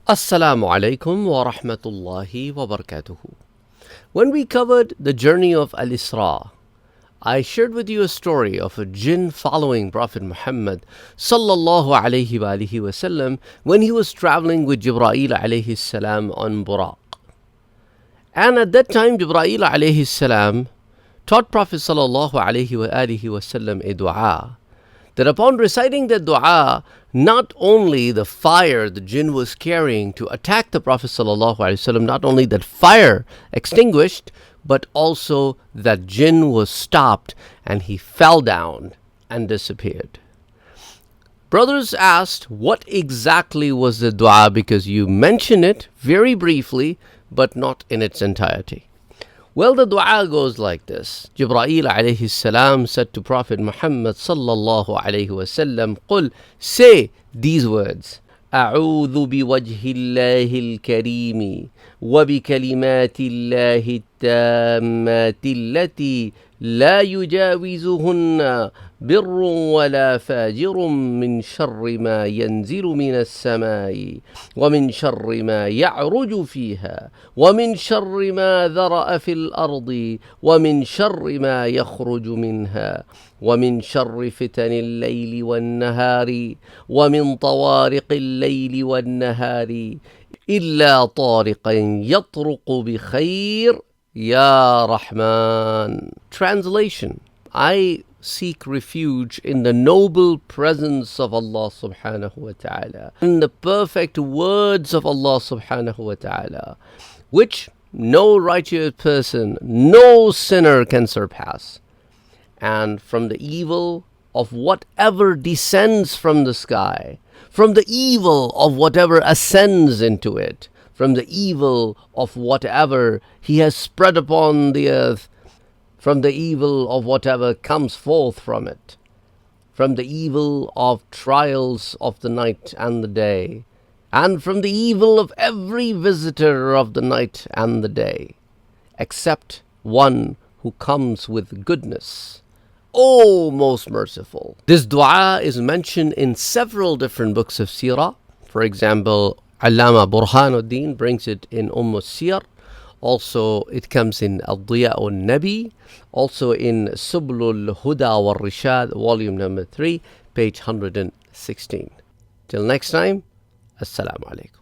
Assalamu alaikum wa rahmatullahi wa barakatuhu. When we covered the journey of al-Isra, I shared with you a story of a jinn following Prophet Muhammad sallallahu alayhi wa alihi wasallam when he was traveling with Jibreel alayhi salam on Buraq. And at that time, Jibreel alayhi salam taught Prophet sallallahu alayhi wa alihi wasallam a dua, that upon reciting that dua, not only the fire the jinn was carrying to attack the Prophet sallallahu alaihi wasallam, not only that fire extinguished, but also that jinn was stopped and he fell down and disappeared. Brothers asked, what exactly was the dua, because you mention it very briefly but not in its entirety. Well, the dua goes like this. Jibreel alayhi salam said to Prophet Muhammad sallallahu alayhi wasallam, "Qul, say these words: aʿūdhu bi-wajhi al-karīm wa bi-kalimāti at-tāmmāti allatī lā yujāwizuhunna barrun wa lā fājir min sharri ma yanzilu min as-samā'i wa min sharri ma yaʿruju fīhā wa min sharri ma dharaʻa fil-arḍ wa min sharri ma yakhruju minhā wa min sharri fitani al-layli wan-nahār wa min ṭawāriqi al-layli wan-nahār illā ṭāriqan yaṭruqu bi-khayr ya Rahman." Translation: I seek refuge in the noble presence of Allah subhanahu wa ta'ala, in the perfect words of Allah subhanahu wa ta'ala, which no righteous person, no sinner can surpass, and from the evil of whatever descends from the sky, from the evil of whatever ascends into it, from the evil of whatever He has spread upon the earth, from the evil of whatever comes forth from it, from the evil of trials of the night and the day, and from the evil of every visitor of the night and the day, except one who comes with goodness. O most merciful. This dua is mentioned in several different books of seerah. For example, Allāmah Burhanuddin brings it in al-Siyar. Also, it comes in al-Diyā al-Nabi, also in Subul al-Huda wal-Rishad, volume number 3, page 116. Till next time, Assalamu alaikum.